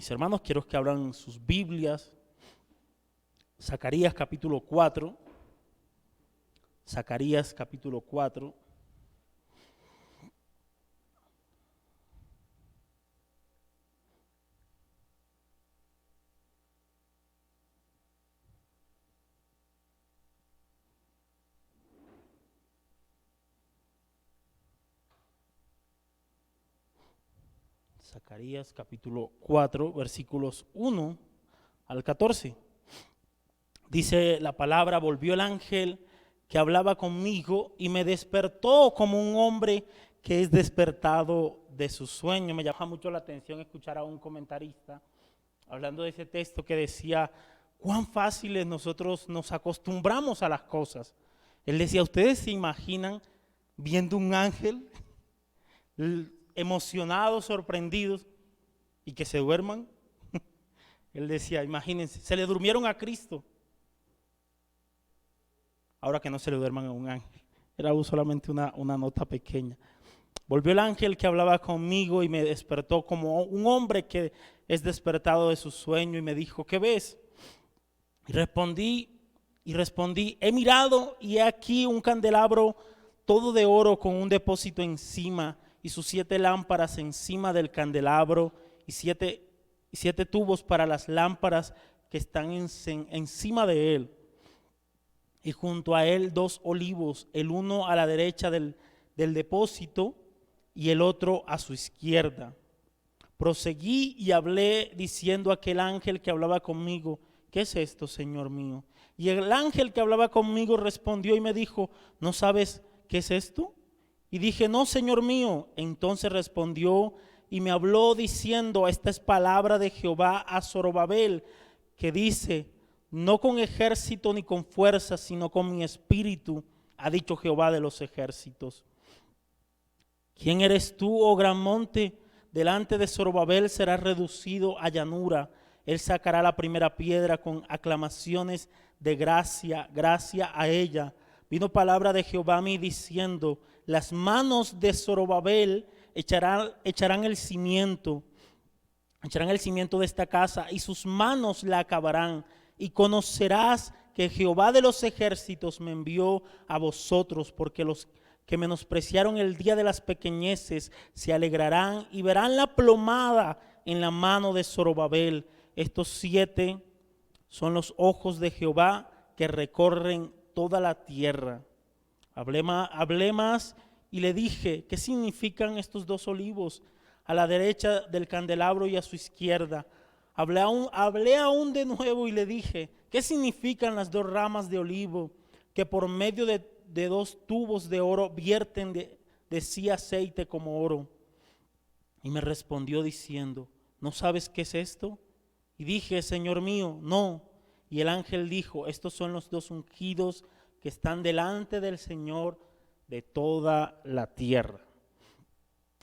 Mis hermanos, quiero que abran sus Biblias. Zacarías capítulo 4. Zacarías capítulo 4. Zacarías capítulo 4, versículos 1 al 14. Dice la palabra: volvió el ángel que hablaba conmigo y me despertó como un hombre que es despertado de su sueño. Me llama mucho la atención escuchar a un comentarista hablando de ese texto que decía cuán fáciles nosotros nos acostumbramos a las cosas. Él decía: ¿ustedes se imaginan viendo un ángel emocionados, sorprendidos y que se duerman? Él decía, imagínense, se le durmieron a Cristo. Ahora que no se le duerman a un ángel. Era solamente una nota pequeña. Volvió el ángel que hablaba conmigo y me despertó como un hombre que es despertado de su sueño y me dijo: ¿qué ves? Y respondí, he mirado y he aquí un candelabro todo de oro con un depósito encima y sus 7 lámparas encima del candelabro y siete tubos para las lámparas que están encima de él. Y junto a él 2 olivos, el uno a la derecha del depósito y el otro a su izquierda. Proseguí y hablé diciendo a aquel ángel que hablaba conmigo: ¿qué es esto, Señor mío? Y el ángel que hablaba conmigo respondió y me dijo: ¿no sabes qué es esto? Y dije: no, Señor mío. Entonces respondió y me habló diciendo: esta es palabra de Jehová a Zorobabel, que dice: no con ejército ni con fuerza, sino con mi espíritu, ha dicho Jehová de los ejércitos. ¿Quién eres tú, oh gran monte? Delante de Zorobabel será reducido a llanura. Él sacará la primera piedra con aclamaciones de gracia, gracia a ella. Vino palabra de Jehová a mí diciendo: las manos de Zorobabel echarán el cimiento de esta casa y sus manos la acabarán. Y conocerás que Jehová de los ejércitos me envió a vosotros, porque los que menospreciaron el día de las pequeñeces se alegrarán y verán la plomada en la mano de Zorobabel. Estos 7 son los ojos de Jehová que recorren toda la tierra. Hablé más y le dije: ¿qué significan estos 2 olivos a la derecha del candelabro y a su izquierda? Hablé aún de nuevo y le dije: ¿qué significan las 2 ramas de olivo que por medio de 2 tubos de oro vierten de sí aceite como oro? Y me respondió diciendo: ¿no sabes qué es esto? Y dije: Señor mío, no. Y el ángel dijo: estos son los 2 ungidos que están delante del Señor de toda la tierra.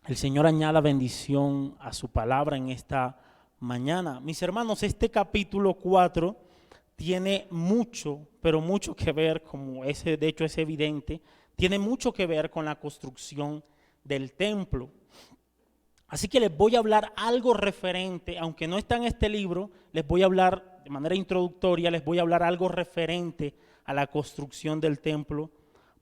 El Señor añada bendición a su palabra en esta mañana. Mis hermanos, este capítulo 4 tiene mucho, pero mucho que ver, como de hecho es evidente, tiene mucho que ver con la construcción del templo. Así que les voy a hablar algo referente, aunque no está en este libro, les voy a hablar de manera introductoria, les voy a hablar algo referente a la construcción del templo,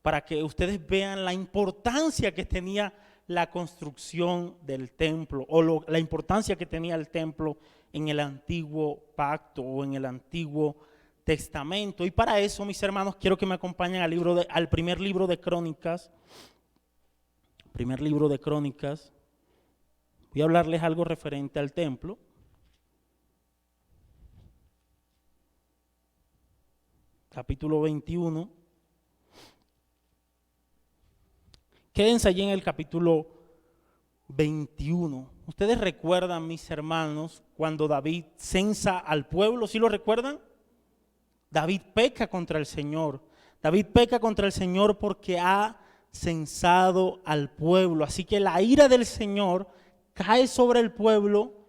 para que ustedes vean la importancia que tenía la construcción del templo, o la importancia que tenía el templo en el antiguo pacto o en el antiguo testamento. Y para eso, mis hermanos, quiero que me acompañen al primer libro de Crónicas. Primer libro de Crónicas. Voy a hablarles algo referente al templo. Capítulo 21. Quédense allí en el capítulo 21. Ustedes recuerdan, mis hermanos, cuando David censa al pueblo, ¿sí lo recuerdan? David peca contra el Señor. David peca contra el Señor porque ha censado al pueblo. Así que la ira del Señor cae sobre el pueblo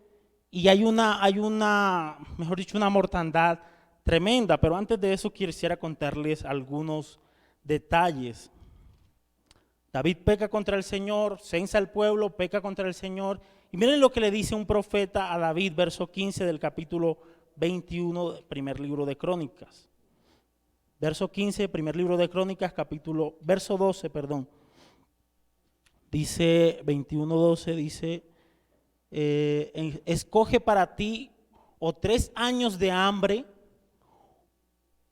y hay una, mejor dicho, una mortandad tremenda. Pero antes de eso quisiera contarles algunos detalles. David peca contra el Señor, censa al pueblo, peca contra el Señor Y miren lo que le dice un profeta a David, verso 15 del capítulo 21 del primer libro de Crónicas. Verso 15, primer libro de Crónicas, verso 12, perdón. Dice 21:12, dice, escoge para ti o 3 años de hambre,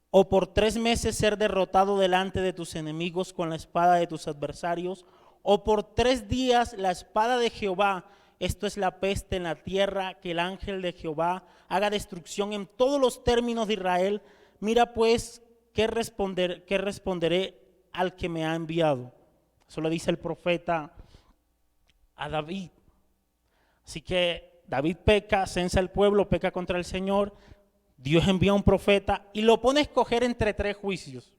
o por 3 meses ser derrotado delante de tus enemigos con la espada de tus adversarios, o por 3 días la espada de Jehová, esto es la peste en la tierra, que el ángel de Jehová haga destrucción en todos los términos de Israel. Mira pues, ¿qué responderé al que me ha enviado? Eso le dice el profeta a David. Así que David peca, censa el pueblo, peca contra el Señor. Dios envía a un profeta y lo pone a escoger entre 3 juicios.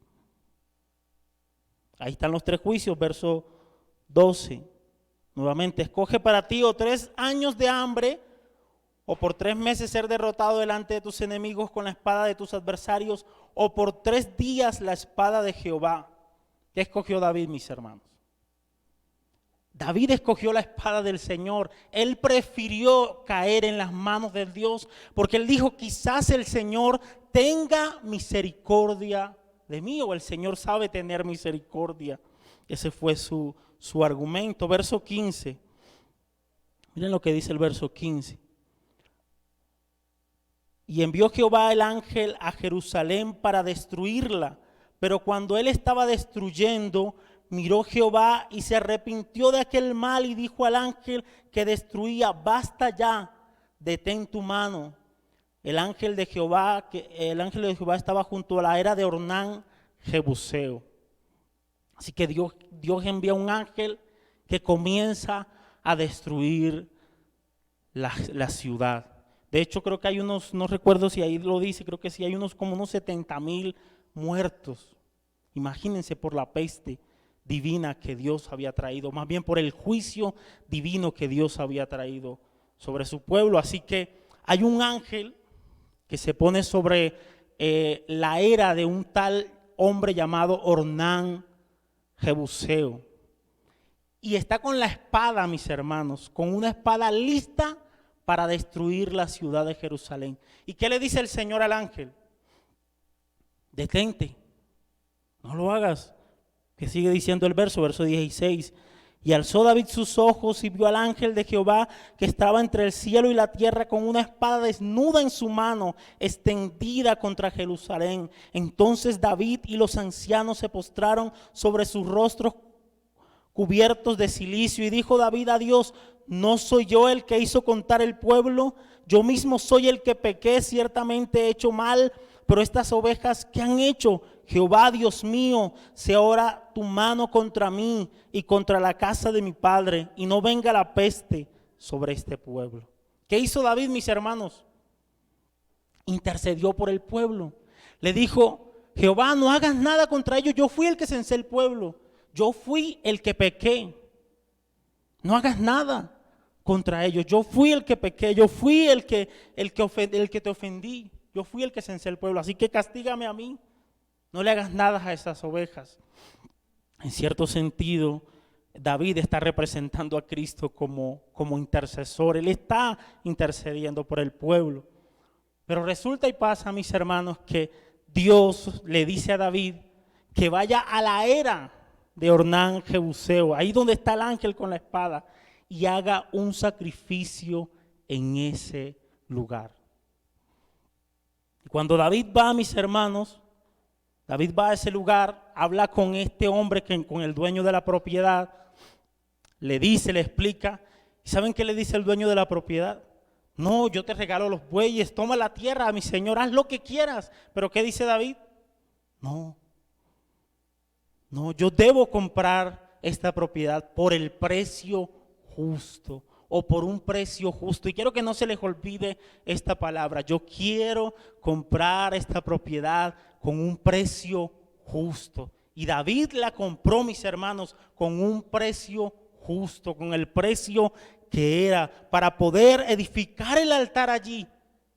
Ahí están los 3 juicios, verso 12. Nuevamente, escoge para ti o 3 años de hambre, o por 3 meses ser derrotado delante de tus enemigos con la espada de tus adversarios, o por 3 días la espada de Jehová. ¿Qué escogió David, mis hermanos? David escogió la espada del Señor. Él prefirió caer en las manos de Dios, porque él dijo, quizás el Señor tenga misericordia de mí, o el Señor sabe tener misericordia. Ese fue su argumento. Verso 15. Miren lo que dice el verso 15. Y envió Jehová el ángel a Jerusalén para destruirla, pero cuando él estaba destruyendo, miró Jehová y se arrepintió de aquel mal y dijo al ángel que destruía, basta ya, detén tu mano. El ángel de Jehová estaba junto a la era de Ornán Jebuseo. Así que Dios envía un ángel que comienza a destruir la ciudad. De hecho, creo que hay unos, no recuerdo si ahí lo dice, creo que sí, hay unos 70,000 muertos. Imagínense, por la peste divina que Dios había traído, más bien por el juicio divino que Dios había traído sobre su pueblo. Así que hay un ángel que se pone sobre la era de un tal hombre llamado Ornán Jebuseo, y está con la espada, mis hermanos, con una espada lista para destruir la ciudad de Jerusalén. ¿Y qué le dice el Señor al ángel? Detente, no lo hagas. Que sigue diciendo el verso 16. Y alzó David sus ojos y vio al ángel de Jehová que estaba entre el cielo y la tierra con una espada desnuda en su mano, extendida contra Jerusalén. Entonces David y los ancianos se postraron sobre sus rostros cubiertos de cilicio, y dijo David a Dios, ¿no soy yo el que hizo contar el pueblo? Yo mismo soy el que pequé, ciertamente he hecho mal, pero estas ovejas, ¿qué han hecho? Jehová, Dios mío, sea ahora tu mano contra mí y contra la casa de mi padre, y no venga la peste sobre este pueblo. ¿Qué hizo David, mis hermanos? Intercedió por el pueblo. Le dijo, Jehová, no hagas nada contra ellos, yo fui el que censé el pueblo, yo fui el que pequé. No hagas nada contra ellos, yo fui el que pequé, yo fui el que te ofendí, yo fui el que censé el pueblo, así que castígame a mí. No le hagas nada a esas ovejas. En cierto sentido, David está representando a Cristo como intercesor. Él está intercediendo por el pueblo. Pero resulta y pasa, mis hermanos, que Dios le dice a David que vaya a la era de Ornán Jebuseo, ahí donde está el ángel con la espada, y haga un sacrificio en ese lugar. Y cuando David va, mis hermanos, David va a ese lugar, habla con este hombre, con el dueño de la propiedad, le dice, le explica. ¿Y saben qué le dice el dueño de la propiedad? No, yo te regalo los bueyes, toma la tierra, mi señor, haz lo que quieras. ¿Pero qué dice David? No, yo debo comprar esta propiedad por el precio justo, o por un precio justo. Y quiero que no se les olvide esta palabra. Yo quiero comprar esta propiedad con un precio justo. Y David la compró, mis hermanos, con un precio justo, con el precio que era, para poder edificar el altar allí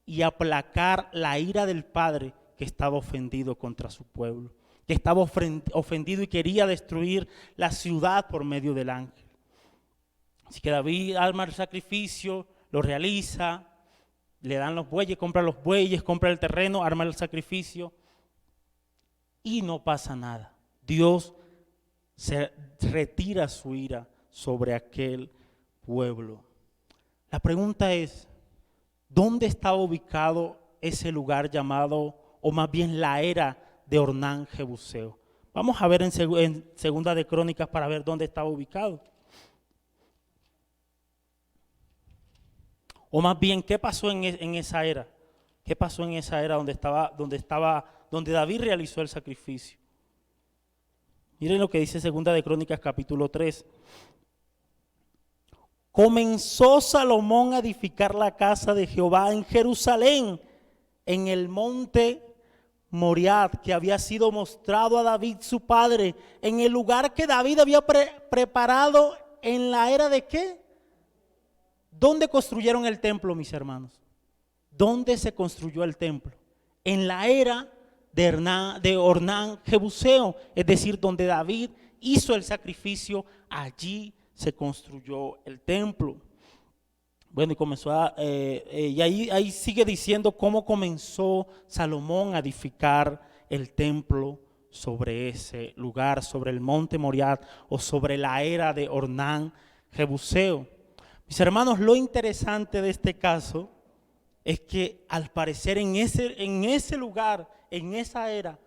y aplacar la ira del padre que estaba ofendido contra su pueblo, que estaba ofendido y quería destruir la ciudad por medio del ángel. Así que David arma el sacrificio, lo realiza, le dan los bueyes, compra los bueyes, compra el terreno, arma el sacrificio y no pasa nada. Dios se retira su ira sobre aquel pueblo. La pregunta es, ¿dónde estaba ubicado ese lugar llamado, o más bien la era de Ornán Jebuseo? Vamos a ver en Segunda de Crónicas para ver dónde estaba ubicado. O más bien, ¿qué pasó en esa era? ¿Qué pasó en esa era donde David realizó el sacrificio? Miren lo que dice Segunda de Crónicas capítulo 3. Comenzó Salomón a edificar la casa de Jehová en Jerusalén, en el monte Moriah, que había sido mostrado a David su padre, en el lugar que David había preparado en la era de ¿qué? ¿Dónde construyeron el templo, mis hermanos? ¿Dónde se construyó el templo? En la era de Ornán Jebuseo, es decir, donde David hizo el sacrificio, allí se construyó el templo. Bueno, y comenzó y ahí sigue diciendo cómo comenzó Salomón a edificar el templo sobre ese lugar, sobre el monte Moriah o sobre la era de Ornán Jebuseo. Mis hermanos, lo interesante de este caso es que al parecer en ese lugar, en esa era,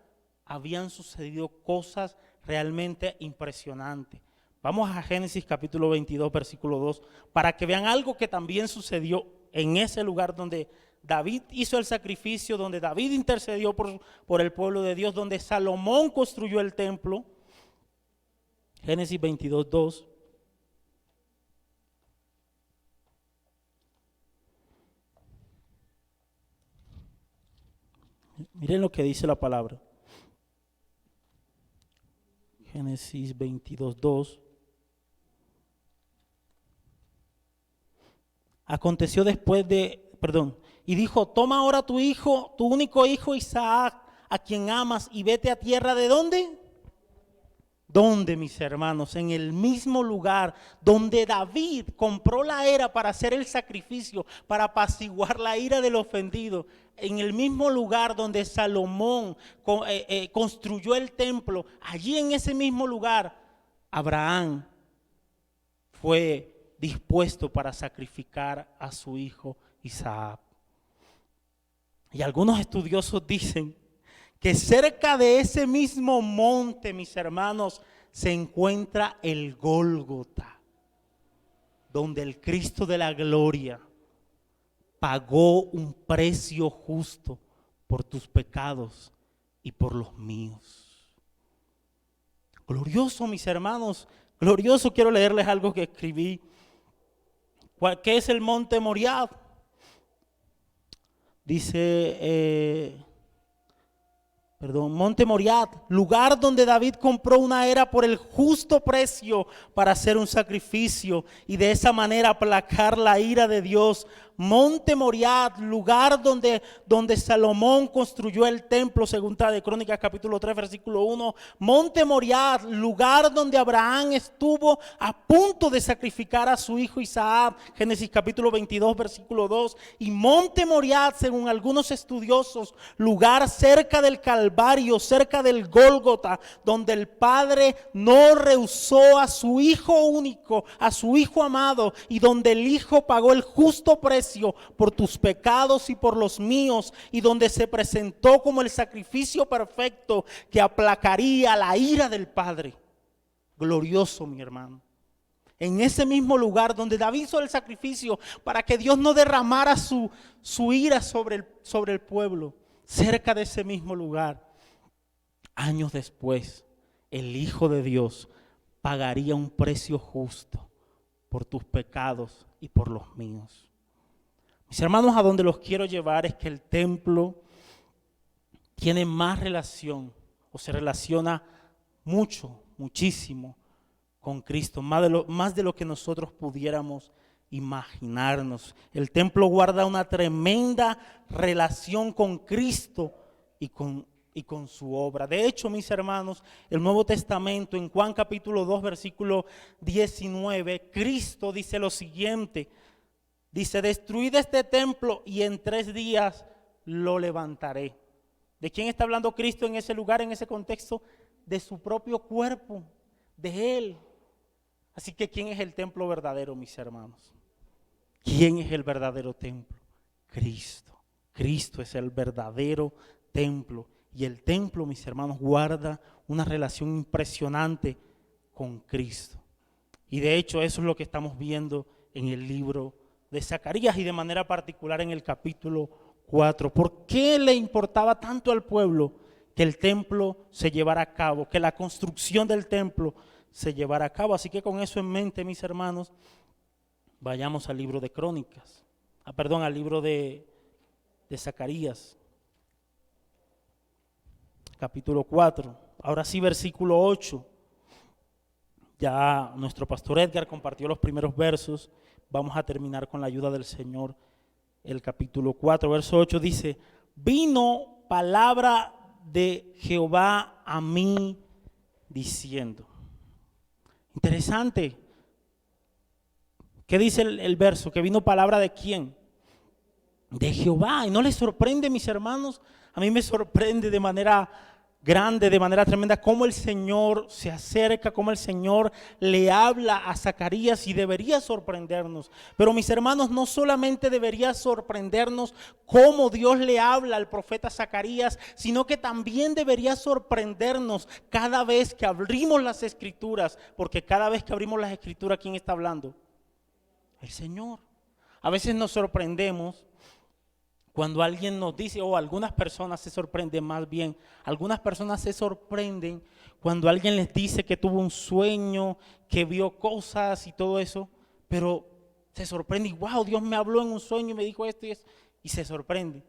habían sucedido cosas realmente impresionantes. Vamos a Génesis capítulo 22, versículo 2, para que vean algo que también sucedió en ese lugar donde David hizo el sacrificio, donde David intercedió por el pueblo de Dios, donde Salomón construyó el templo. Génesis 22, 2. Miren lo que dice la palabra. Génesis 22, 2. Aconteció después y dijo, toma ahora tu hijo, tu único hijo Isaac, a quien amas, y vete a tierra de ¿dónde? ¿Dónde, mis hermanos? En el mismo lugar donde David compró la era para hacer el sacrificio, para apaciguar la ira del ofendido. En el mismo lugar donde Salomón construyó el templo, allí en ese mismo lugar, Abraham fue dispuesto para sacrificar a su hijo Isaac. Y algunos estudiosos dicen que cerca de ese mismo monte, mis hermanos, se encuentra el Gólgota, donde el Cristo de la gloria pagó un precio justo por tus pecados y por los míos. Glorioso, mis hermanos, glorioso. Quiero leerles algo que escribí. ¿Qué es el monte Moriah? Dice, monte Moriah, lugar donde David compró una era por el justo precio para hacer un sacrificio y de esa manera aplacar la ira de Dios. Monte Moriah, lugar donde Salomón construyó el templo, Segunda de Crónicas capítulo 3 versículo 1. Monte Moriah, lugar donde Abraham estuvo a punto de sacrificar a su hijo Isaac, Génesis capítulo 22 versículo 2. Y Monte Moriah, según algunos estudiosos, lugar cerca del Calvario, cerca del Gólgota, donde el Padre no rehusó a su hijo único, a su hijo amado, y donde el hijo pagó el justo precio por tus pecados y por los míos, y donde se presentó como el sacrificio perfecto que aplacaría la ira del Padre. Glorioso, mi hermano. En ese mismo lugar donde David hizo el sacrificio para que Dios no derramara su ira sobre el pueblo, cerca de ese mismo lugar, años después, el Hijo de Dios pagaría un precio justo por tus pecados y por los míos. Mis hermanos, a donde los quiero llevar es que el templo tiene más relación, o se relaciona muchísimo con Cristo, más de lo que nosotros pudiéramos imaginarnos. El templo guarda una tremenda relación con Cristo y con y con su obra. De hecho, mis hermanos, el Nuevo Testamento, en Juan capítulo 2, versículo 19, Cristo dice lo siguiente, dice: destruid este templo y en 3 días lo levantaré. ¿De quién está hablando Cristo en ese lugar, en ese contexto? De su propio cuerpo, de Él. Así que ¿quién es el templo verdadero, mis hermanos? ¿Quién es el verdadero templo? Cristo. Cristo es el verdadero templo. Y el templo, mis hermanos, guarda una relación impresionante con Cristo. Y de hecho eso es lo que estamos viendo en el libro de Zacarías y de manera particular en el capítulo 4. ¿Por qué le importaba tanto al pueblo que el templo se llevara a cabo, que la construcción del templo se llevara a cabo? Así que con eso en mente, mis hermanos, vayamos al libro de Crónicas, al libro de Zacarías, capítulo 4. Ahora sí, versículo 8. Ya nuestro pastor Edgar compartió los primeros versos. Vamos a terminar con la ayuda del Señor. El capítulo 4, verso 8 dice: vino palabra de Jehová a mí diciendo. Interesante. ¿Qué dice el verso? Que vino palabra de quién? De Jehová. ¿Y no les sorprende, mis hermanos? A mí me sorprende de manera grande, de manera tremenda, cómo el Señor se acerca, cómo el Señor le habla a Zacarías, y debería sorprendernos. Pero mis hermanos, no solamente debería sorprendernos cómo Dios le habla al profeta Zacarías, sino que también debería sorprendernos cada vez que abrimos las Escrituras, porque cada vez que abrimos las Escrituras, ¿quién está hablando? El Señor. A veces nos sorprendemos cuando alguien nos dice, o algunas personas se sorprenden más bien, algunas personas se sorprenden cuando alguien les dice que tuvo un sueño, que vio cosas y todo eso, pero se sorprende y wow, Dios me habló en un sueño y me dijo esto y eso, y se sorprende.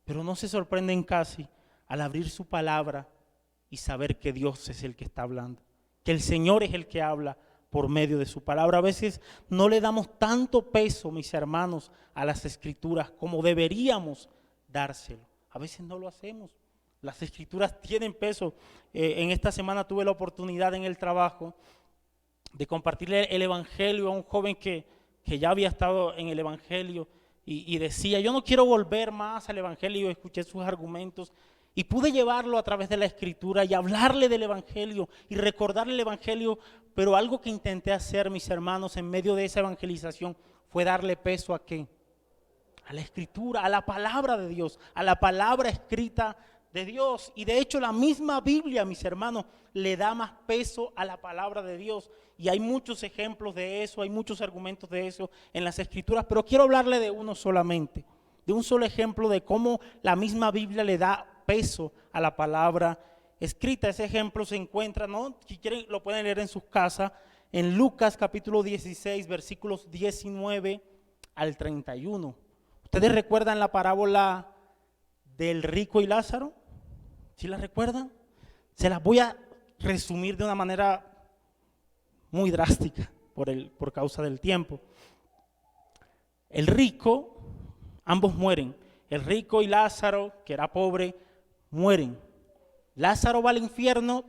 Pero no se sorprenden casi al abrir su palabra y saber que Dios es el que está hablando, que el Señor es el que habla por medio de su palabra. A veces no le damos tanto peso, mis hermanos, a las Escrituras como deberíamos dárselo. A veces no lo hacemos. Las Escrituras tienen peso. En esta semana tuve la oportunidad en el trabajo de compartirle el Evangelio a un joven que ya había estado en el Evangelio y decía: yo no quiero volver más al Evangelio. Escuché sus argumentos y pude llevarlo a través de la Escritura y hablarle del Evangelio y recordarle el Evangelio. Pero algo que intenté hacer, mis hermanos, en medio de esa evangelización fue darle peso ¿a qué? A la Escritura, a la palabra de Dios, a la palabra escrita de Dios. Y de hecho la misma Biblia, mis hermanos, le da más peso a la palabra de Dios. Y hay muchos ejemplos de eso, hay muchos argumentos de eso en las Escrituras, pero quiero hablarle de uno solamente, de un solo ejemplo de cómo la misma Biblia le da peso a la palabra escrita. Ese ejemplo se encuentra, ¿no? Si quieren lo pueden leer en sus casas, en Lucas capítulo 16, versículos 19 al 31. ¿Ustedes recuerdan la parábola del rico y Lázaro? ¿Sí la recuerdan? Se las voy a resumir de una manera muy drástica por causa del tiempo. El rico, ambos mueren. El rico y Lázaro, que era pobre, mueren. Lázaro va al infierno,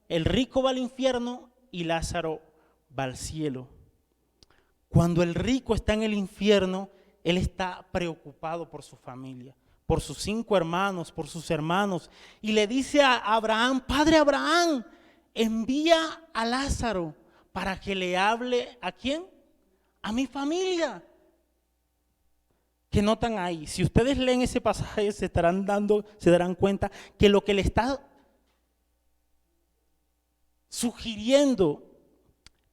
el rico va al infierno y Lázaro va al cielo. Cuando el rico está en el infierno, él está preocupado por su familia, por sus 5 hermanos, por sus hermanos, y le dice a Abraham: Padre Abraham, envía a Lázaro para que le hable ¿a quién? A mi familia. ¿Qué notan ahí? Si ustedes leen ese pasaje se darán cuenta que lo que le está sugiriendo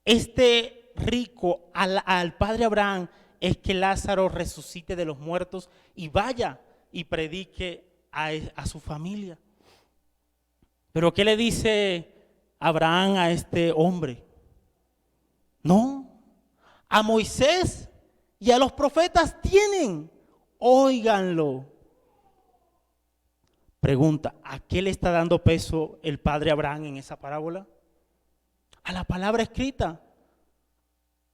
este rico al padre Abraham es que Lázaro resucite de los muertos y vaya y predique a su familia. Pero ¿qué le dice Abraham a este hombre? No, a Moisés y a los profetas tienen, óiganlo. Pregunta: ¿a qué le está dando peso el padre Abraham en esa parábola? A la palabra escrita.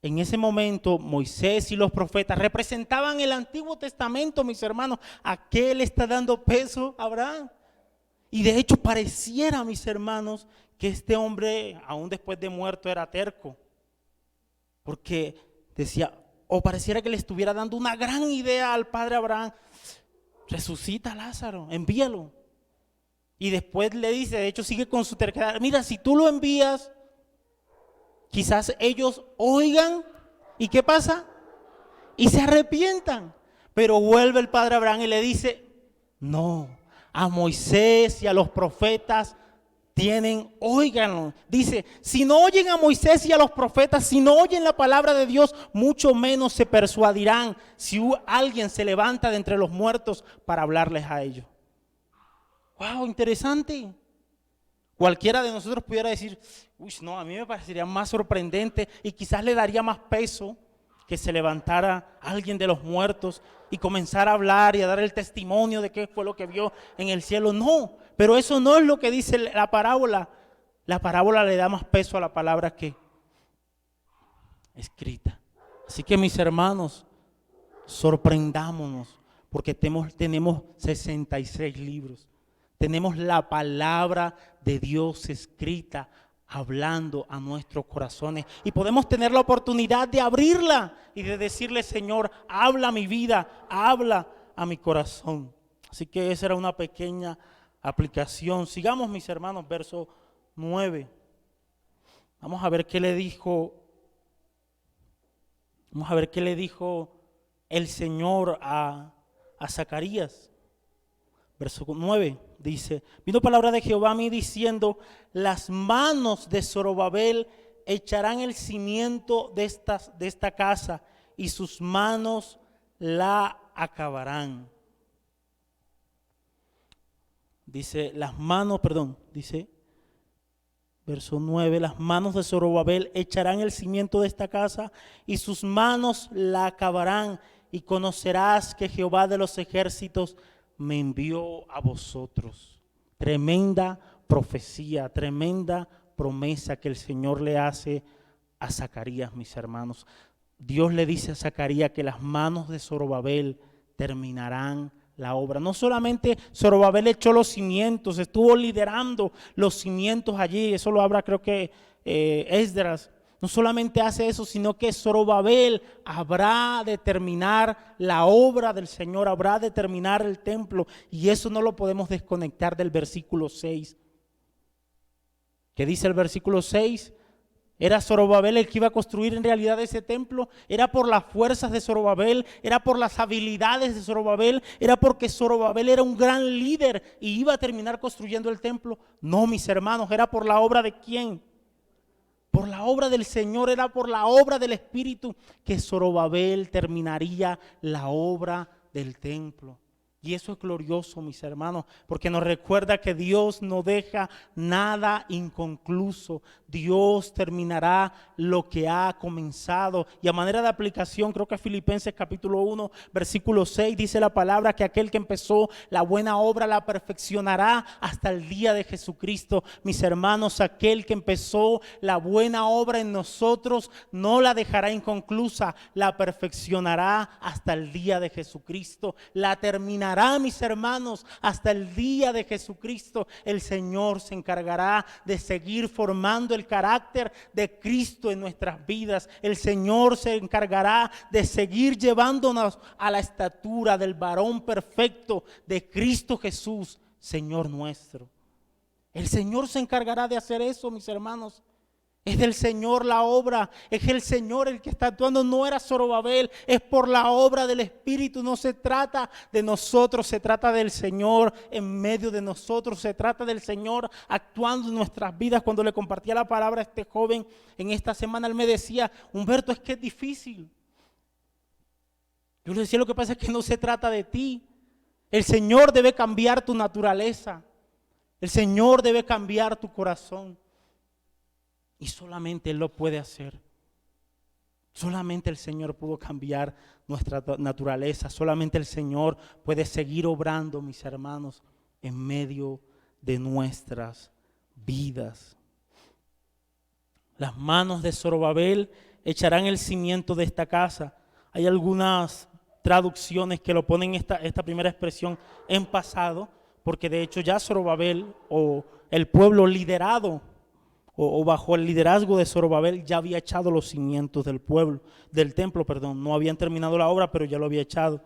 En ese momento Moisés y los profetas representaban el Antiguo Testamento, mis hermanos. ¿A qué le está dando peso Abraham? Y de hecho pareciera, mis hermanos, que este hombre, aún después de muerto, era terco. Porque decía, o pareciera que le estuviera dando una gran idea al padre Abraham. Resucita a Lázaro, envíalo. Y después le dice, de hecho sigue con su terquedad, mira, si tú lo envías, quizás ellos oigan, ¿y qué pasa? Y se arrepientan. Pero vuelve el padre Abraham y le dice, no, a Moisés y a los profetas óiganlo. Dice, si no oyen a Moisés y a los profetas, si no oyen la palabra de Dios, mucho menos se persuadirán si alguien se levanta de entre los muertos para hablarles a ellos. Wow, interesante. Cualquiera de nosotros pudiera decir, uy, no, a mí me parecería más sorprendente y quizás le daría más peso que se levantara alguien de los muertos y comenzara a hablar y a dar el testimonio de qué fue lo que vio en el cielo. No, pero eso no es lo que dice la parábola. La parábola le da más peso a la palabra que escrita. Así que, mis hermanos, sorprendámonos porque tenemos 66 libros. Tenemos la palabra de Dios escrita, hablando a nuestros corazones, y podemos tener la oportunidad de abrirla y de decirle, Señor, habla a mi vida, habla a mi corazón. Así que esa era una pequeña aplicación. Sigamos, mis hermanos, verso 9. Vamos a ver qué le dijo el Señor a Zacarías. Verso 9 dice, vino palabra de Jehová a mí diciendo, las manos de Zorobabel echarán el cimiento de esta casa y sus manos la acabarán. Dice, verso 9, las manos de Zorobabel echarán el cimiento de esta casa y sus manos la acabarán, y conocerás que Jehová de los ejércitos me envió a vosotros. Tremenda profecía, tremenda promesa que el Señor le hace a Zacarías, mis hermanos. Dios le dice a Zacarías que las manos de Zorobabel terminarán la obra. No solamente Zorobabel echó los cimientos, estuvo liderando los cimientos allí, eso lo habla creo que Esdras. No solamente hace eso, sino que Zorobabel habrá de terminar la obra del Señor, habrá de terminar el templo, y eso no lo podemos desconectar del versículo 6. ¿Qué dice el versículo 6? ¿Era Zorobabel el que iba a construir en realidad ese templo? ¿Era por las fuerzas de Zorobabel? ¿Era por las habilidades de Zorobabel? ¿Era porque Zorobabel era un gran líder y iba a terminar construyendo el templo? No, mis hermanos, ¿era por la obra de quién? Por la obra del Señor, era por la obra del Espíritu que Zorobabel terminaría la obra del templo. Y eso es glorioso, mis hermanos, porque nos recuerda que Dios no deja nada inconcluso. Dios terminará lo que ha comenzado. Y a manera de aplicación, creo que Filipenses capítulo 1, versículo 6, dice la palabra que aquel que empezó la buena obra la perfeccionará hasta el día de Jesucristo. Mis hermanos, aquel que empezó la buena obra en nosotros no la dejará inconclusa, la perfeccionará hasta el día de Jesucristo. La terminará, mis hermanos, hasta el día de Jesucristo. El Señor se encargará de seguir formando el carácter de Cristo en nuestras vidas. El Señor se encargará de seguir llevándonos a la estatura del varón perfecto de Cristo Jesús, Señor nuestro. El Señor se encargará de hacer eso, mis hermanos. Es del Señor la obra, es el Señor el que está actuando, no era Zorobabel, es por la obra del Espíritu. No se trata de nosotros, se trata del Señor en medio de nosotros, se trata del Señor actuando en nuestras vidas. Cuando le compartía la palabra a este joven en esta semana, él me decía, Humberto, es que es difícil. Yo le decía, lo que pasa es que no se trata de ti. El Señor debe cambiar tu naturaleza, el Señor debe cambiar tu corazón. Y solamente Él lo puede hacer. Solamente el Señor pudo cambiar nuestra naturaleza. Solamente el Señor puede seguir obrando, mis hermanos, en medio de nuestras vidas. Las manos de Zorobabel echarán el cimiento de esta casa. Hay algunas traducciones que lo ponen esta primera expresión en pasado, porque de hecho ya Zorobabel o el pueblo liderado o bajo el liderazgo de Zorobabel ya había echado los cimientos del pueblo, del templo, perdón. No habían terminado la obra, pero ya lo había echado.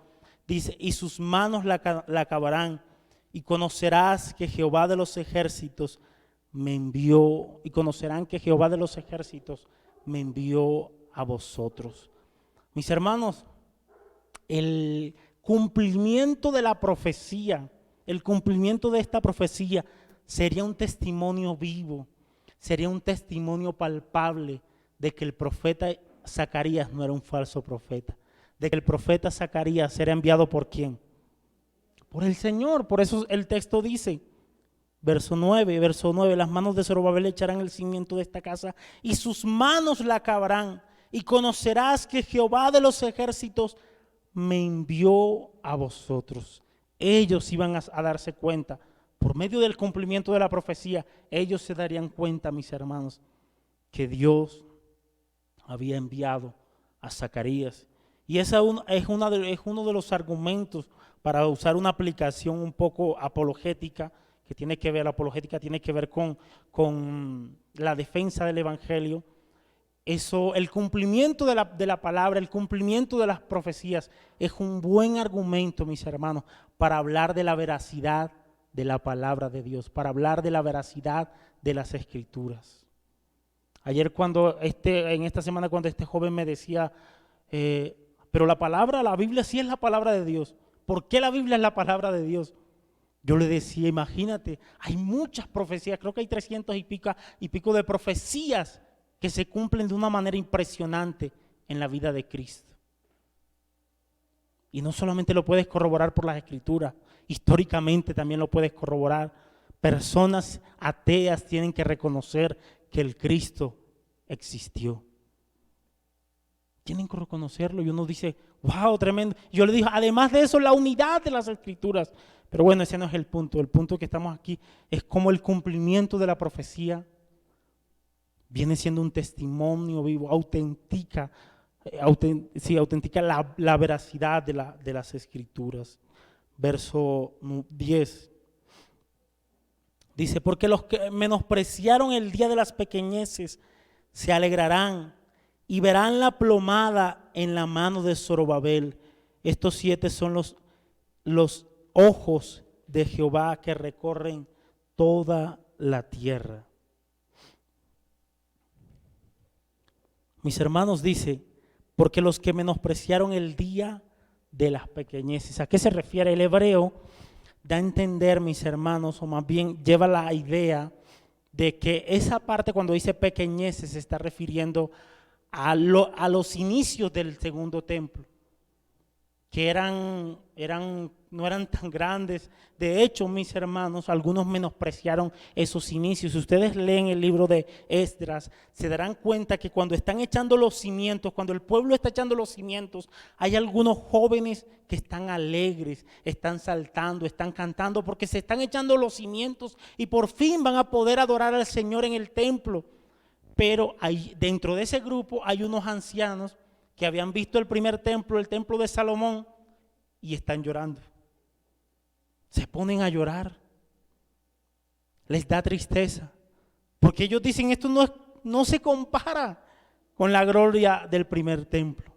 Dice, y sus manos la acabarán, y conocerás que Jehová de los ejércitos me envió, y conocerán que Jehová de los ejércitos me envió a vosotros. Mis hermanos, el cumplimiento de la profecía, el cumplimiento de esta profecía sería un testimonio vivo, sería un testimonio palpable de que el profeta Zacarías no era un falso profeta, de que el profeta Zacarías era enviado ¿por quién? Por el Señor. Por eso el texto dice, verso 9, las manos de Zorobabel echarán el cimiento de esta casa y sus manos la acabarán, y conocerás que Jehová de los ejércitos me envió a vosotros. Ellos iban a darse cuenta, por medio del cumplimiento de la profecía, ellos se darían cuenta, mis hermanos, que Dios había enviado a Zacarías. Y esa es uno de los argumentos para usar una aplicación un poco apologética, que tiene que ver, la apologética tiene que ver con la defensa del evangelio. Eso, el cumplimiento de la palabra, el cumplimiento de las profecías es un buen argumento, mis hermanos, para hablar de la veracidad de la palabra de Dios, para hablar de la veracidad de las escrituras. Ayer en esta semana cuando este joven me decía, pero la Biblia sí es la palabra de Dios. ¿Por qué la Biblia es la palabra de Dios? Yo le decía, imagínate, hay muchas profecías, creo que hay 300 y pico de profecías que se cumplen de una manera impresionante en la vida de Cristo. Y no solamente lo puedes corroborar por las escrituras, históricamente también lo puedes corroborar. Personas ateas tienen que reconocer que el Cristo existió. Tienen que reconocerlo y uno dice, wow, tremendo. Yo le dije, además de eso, la unidad de las escrituras. Pero bueno, ese no es el punto. El punto que estamos aquí es cómo el cumplimiento de la profecía viene siendo un testimonio vivo, autentica la veracidad de las escrituras. Verso 10 dice, porque los que menospreciaron el día de las pequeñeces se alegrarán y verán la plomada en la mano de Zorobabel. Estos 7 son los ojos de Jehová que recorren toda la tierra. Mis hermanos, dice, porque los que menospreciaron el día de las pequeñeces. ¿A qué se refiere? El hebreo da a entender, mis hermanos, o más bien lleva la idea de que esa parte cuando dice pequeñeces se está refiriendo a los inicios del segundo templo, que no eran tan grandes. De hecho, mis hermanos, algunos menospreciaron esos inicios. Si ustedes leen el libro de Esdras, se darán cuenta que cuando están echando los cimientos, cuando el pueblo está echando los cimientos, hay algunos jóvenes que están alegres, están saltando, están cantando, porque se están echando los cimientos y por fin van a poder adorar al Señor en el templo. Pero dentro de ese grupo hay unos ancianos que habían visto el primer templo, el templo de Salomón, y están llorando. Se ponen a llorar. Les da tristeza. Porque ellos dicen, esto no se compara con la gloria del primer templo.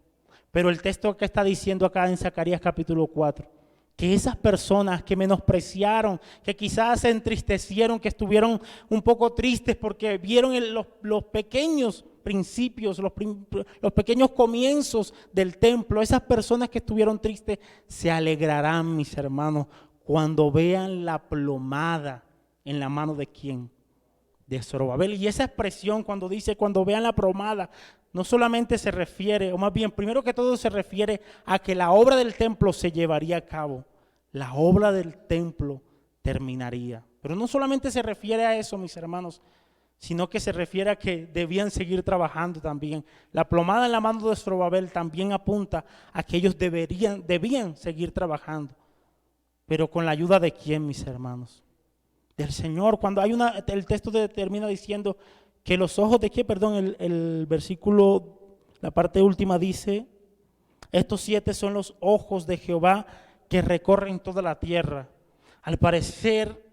Pero el texto que está diciendo acá en Zacarías capítulo 4, que esas personas que menospreciaron, que quizás se entristecieron, que estuvieron un poco tristes porque vieron los pequeños principios, los pequeños comienzos del templo, esas personas que estuvieron tristes se alegrarán, mis hermanos, cuando vean la plomada en la mano de ¿quién? De Zorobabel. Y esa expresión cuando dice cuando vean la plomada, no solamente se refiere, o más bien, primero que todo se refiere a que la obra del templo se llevaría a cabo. La obra del templo terminaría. Pero no solamente se refiere a eso, mis hermanos, sino que se refiere a que debían seguir trabajando también. La plomada en la mano de Zorobabel también apunta a que ellos debían seguir trabajando. Pero con la ayuda de ¿quién, mis hermanos? Del Señor. Cuando el texto termina diciendo que los ojos de ¿qué? Perdón, el versículo, la parte última dice, estos 7 son los ojos de Jehová que recorren toda la tierra. Al parecer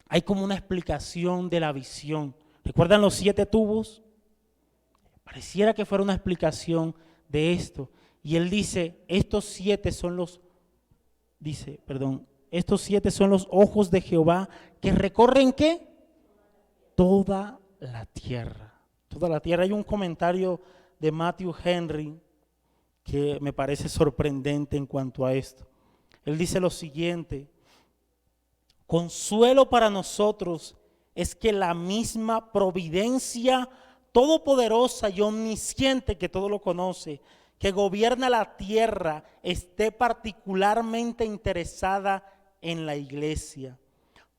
hay como una explicación de la visión. ¿Recuerdan los 7 tubos? Pareciera que fuera una explicación de esto. Y él dice, estos 7 son los ojos de Jehová que recorren ¿qué? Toda la tierra. Toda la tierra. Hay un comentario de Matthew Henry que me parece sorprendente en cuanto a esto. Él dice lo siguiente: consuelo para nosotros es que la misma providencia todopoderosa y omnisciente, que todo lo conoce, que gobierna la tierra, esté particularmente interesada en la iglesia.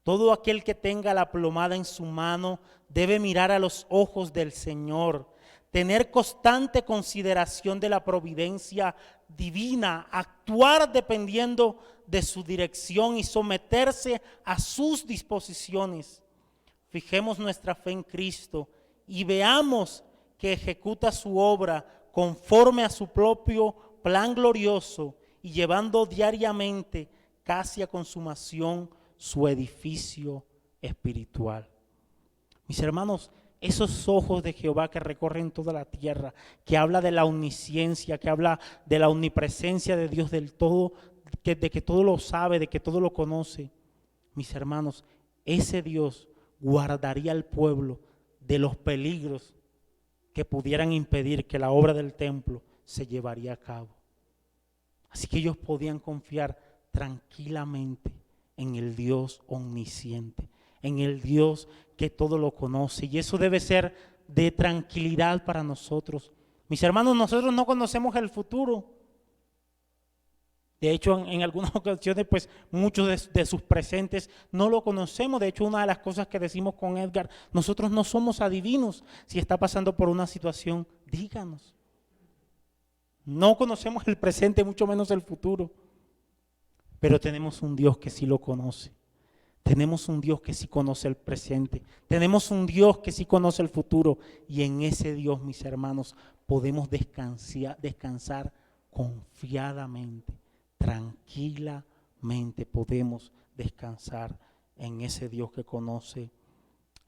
Todo aquel que tenga la plomada en su mano debe mirar a los ojos del Señor, tener constante consideración de la providencia divina, actuar dependiendo de su dirección y someterse a sus disposiciones. Fijemos nuestra fe en Cristo y veamos que ejecuta su obra conforme a su propio plan glorioso y llevando diariamente casi a consumación su edificio espiritual. Mis hermanos, esos ojos de Jehová que recorren toda la tierra, que habla de la omnisciencia, que habla de la omnipresencia de Dios del todo, de que todo lo sabe, de que todo lo conoce. Mis hermanos, ese Dios guardaría al pueblo de los peligros que pudieran impedir que la obra del templo se llevaría a cabo. Así que ellos podían confiar tranquilamente en el Dios omnisciente, en el Dios que todo lo conoce. Y eso debe ser de tranquilidad para nosotros. Mis hermanos, nosotros no conocemos el futuro. De hecho, en algunas ocasiones, pues muchos de sus presentes no lo conocemos. De hecho, una de las cosas que decimos con Edgar, nosotros no somos adivinos. Si está pasando por una situación, díganos. No conocemos el presente, mucho menos el futuro. Pero tenemos un Dios que sí lo conoce. Tenemos un Dios que sí conoce el presente. Tenemos un Dios que sí conoce el futuro. Y en ese Dios, mis hermanos, podemos descansar confiadamente. Tranquilamente podemos descansar en ese Dios que conoce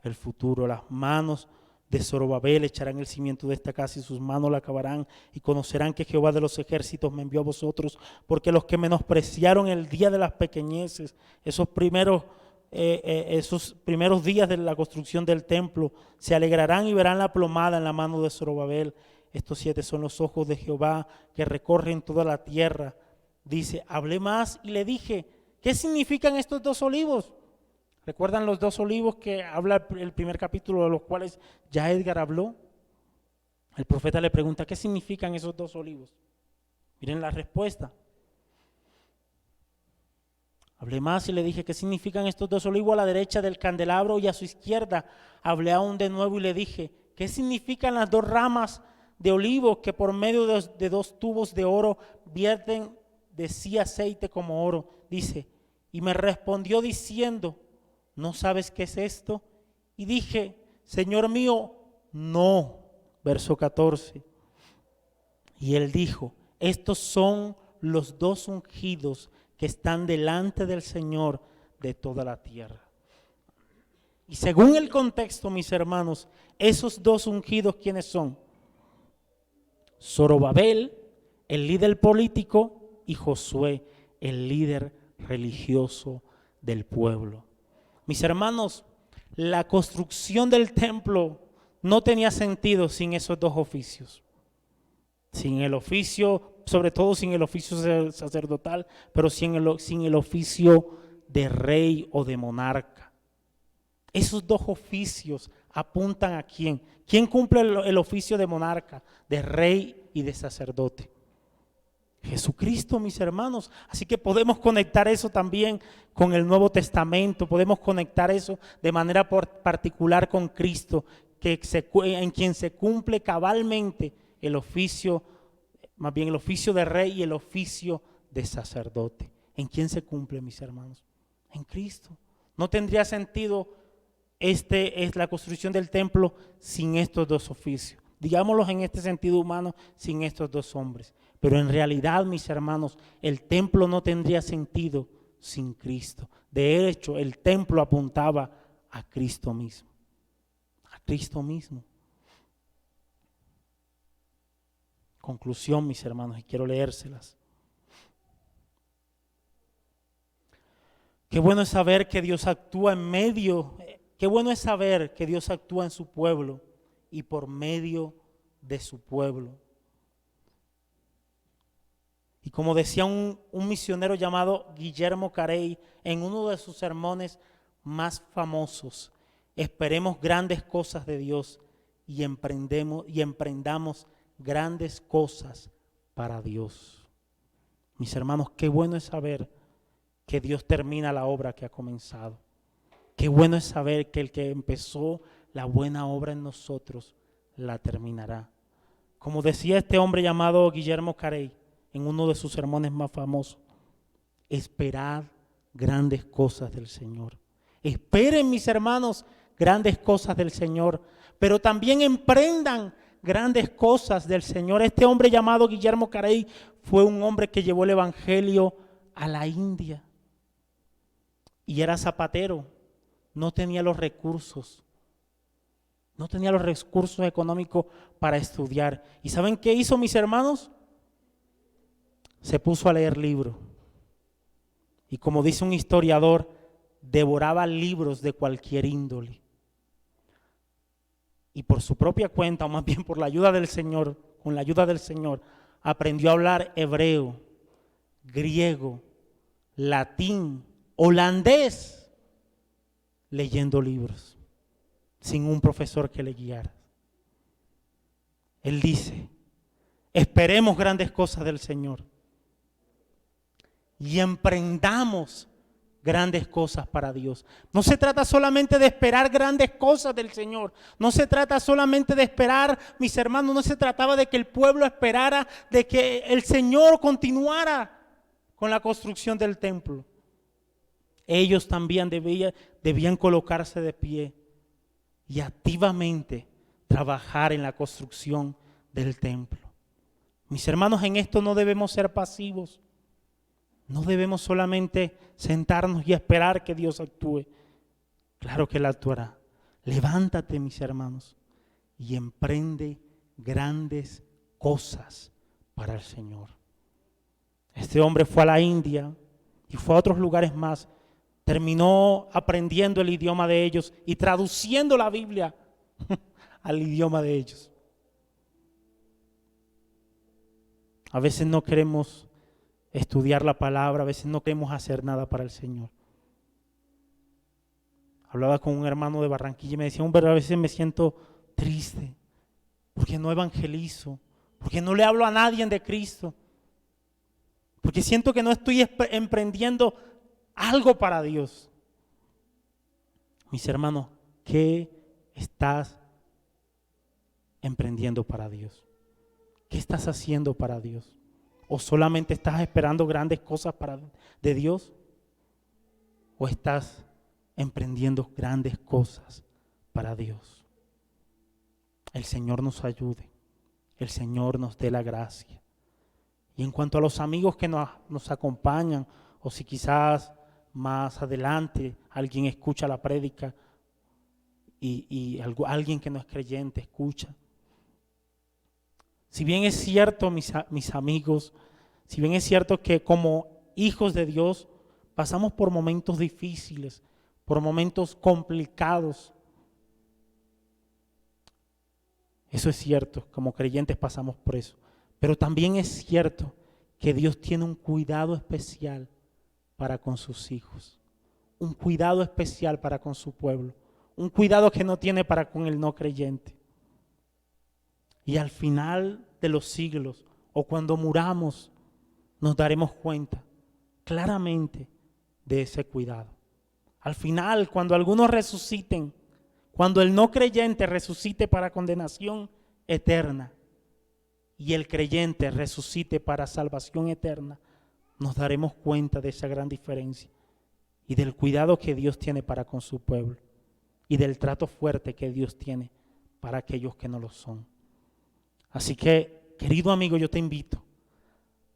el futuro. Las manos de Zorobabel echarán el cimiento de esta casa y sus manos la acabarán, y conocerán que Jehová de los ejércitos me envió a vosotros, porque los que menospreciaron el día de las pequeñeces, esos primeros días de la construcción del templo, se alegrarán y verán la plomada en la mano de Zorobabel. Estos 7 son los ojos de Jehová que recorren toda la tierra. Dice, hablé más y le dije, ¿qué significan estos 2 olivos? ¿Recuerdan los 2 olivos que habla el primer capítulo, de los cuales ya Edgar habló? El profeta le pregunta, ¿qué significan esos 2 olivos? Miren la respuesta. Hablé más y le dije, ¿qué significan estos 2 olivos a la derecha del candelabro y a su izquierda? Hablé aún de nuevo y le dije, ¿qué significan las 2 ramas de olivo que por medio de 2 tubos de oro vierten de sí aceite como oro? Dice, y me respondió diciendo, ¿no sabes qué es esto? Y dije, Señor mío, no. Verso 14. Y él dijo, estos son los 2 ungidos que están delante del Señor de toda la tierra. Y según el contexto, mis hermanos, esos 2 ungidos, ¿quiénes son? Zorobabel, el líder político, y Josué, el líder religioso del pueblo. Mis hermanos, la construcción del templo no tenía sentido sin esos 2 oficios. Sin el oficio, sobre todo sin el oficio sacerdotal, pero sin el oficio de rey o de monarca. Esos 2 oficios apuntan a ¿quién? ¿Quién cumple el oficio de monarca, de rey y de sacerdote? Jesucristo, mis hermanos. Así que podemos conectar eso también con el Nuevo Testamento, podemos conectar eso de manera particular con Cristo, en quien se cumple cabalmente el oficio, más bien el oficio de rey y el oficio de sacerdote. ¿En quién se cumple, mis hermanos? En Cristo. No tendría sentido es la construcción del templo sin estos 2 oficios. Digámoslo en este sentido humano, sin estos 2 hombres. Pero en realidad, mis hermanos, el templo no tendría sentido sin Cristo. De hecho, el templo apuntaba a Cristo mismo. A Cristo mismo. Conclusión, mis hermanos, y quiero leérselas. Qué bueno es saber que Dios actúa en medio, qué bueno es saber que Dios actúa en su pueblo y por medio de su pueblo. Y como decía un misionero llamado Guillermo Carey en uno de sus sermones más famosos, esperemos grandes cosas de Dios y emprendamos grandes cosas para Dios. Mis hermanos, qué bueno es saber que Dios termina la obra que ha comenzado. Qué bueno es saber que el que empezó la buena obra en nosotros la terminará. Como decía este hombre llamado Guillermo Carey en uno de sus sermones más famosos, esperad grandes cosas del Señor. Esperen, mis hermanos, grandes cosas del Señor, pero también emprendan grandes cosas del Señor. Este hombre llamado Guillermo Carey fue un hombre que llevó el evangelio a la India y era zapatero, no tenía los recursos económicos para estudiar. ¿Y saben qué hizo, mis hermanos? Se puso a leer libros. Y como dice un historiador, devoraba libros de cualquier índole. Y por su propia cuenta, o más bien por la ayuda del Señor, con la ayuda del Señor, aprendió a hablar hebreo, griego, latín, holandés, leyendo libros, sin un profesor que le guiara. Él dice, esperemos grandes cosas del Señor y emprendamos grandes cosas para Dios. No se trata solamente de esperar grandes cosas del Señor. No se trata solamente de esperar, mis hermanos, no se trataba de que el pueblo esperara, de que el Señor continuara con la construcción del templo. Ellos también debían colocarse de pie y activamente trabajar en la construcción del templo. Mis hermanos, en esto no debemos ser pasivos. No debemos solamente sentarnos y esperar que Dios actúe. Claro que Él actuará. Levántate, mis hermanos, y emprende grandes cosas para el Señor. Este hombre fue a la India y fue a otros lugares más. Terminó aprendiendo el idioma de ellos y traduciendo la Biblia al idioma de ellos. A veces no queremos estudiar la palabra, a veces no queremos hacer nada para el Señor. Hablaba con un hermano de Barranquilla y me decía, hombre, a veces me siento triste porque no evangelizo, porque no le hablo a nadie de Cristo, porque siento que no estoy emprendiendo algo para Dios. Mis hermanos, ¿qué estás emprendiendo para Dios? ¿Qué estás haciendo para Dios? ¿O solamente estás esperando grandes cosas de Dios? ¿O estás emprendiendo grandes cosas para Dios? El Señor nos ayude. El Señor nos dé la gracia. Y en cuanto a los amigos que nos acompañan, o si quizás más adelante alguien escucha la prédica y alguien que no es creyente escucha. Si bien es cierto, mis amigos, si bien es cierto que como hijos de Dios pasamos por momentos difíciles, por momentos complicados, eso es cierto, como creyentes pasamos por eso, pero también es cierto que Dios tiene un cuidado especial para con sus hijos, un cuidado especial para con su pueblo, un cuidado que no tiene para con el no creyente. Y al final de los siglos, o cuando muramos, nos daremos cuenta claramente de ese cuidado. Al final, cuando algunos resuciten, cuando el no creyente resucite para condenación eterna y el creyente resucite para salvación eterna, nos daremos cuenta de esa gran diferencia y del cuidado que Dios tiene para con su pueblo y del trato fuerte que Dios tiene para aquellos que no lo son. Así que, querido amigo, yo te invito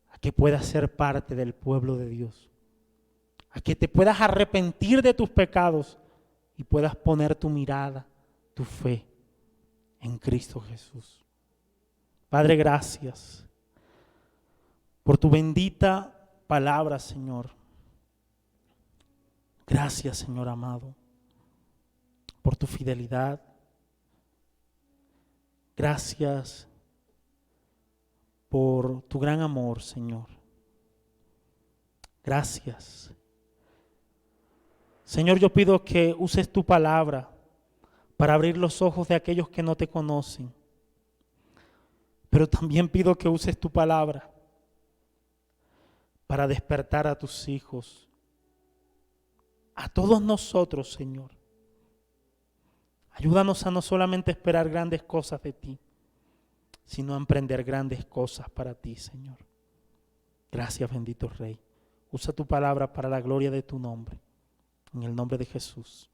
a que puedas ser parte del pueblo de Dios, a que te puedas arrepentir de tus pecados y puedas poner tu mirada, tu fe en Cristo Jesús. Padre, gracias por tu bendita palabra, Señor. Gracias, Señor amado, por tu fidelidad. Gracias por tu gran amor, Señor. Gracias. Señor, yo pido que uses tu palabra para abrir los ojos de aquellos que no te conocen. Pero también pido que uses tu palabra para despertar a tus hijos, a todos nosotros, Señor. Ayúdanos a no solamente esperar grandes cosas de ti, sino a emprender grandes cosas para ti, Señor. Gracias, bendito Rey. Usa tu palabra para la gloria de tu nombre. En el nombre de Jesús.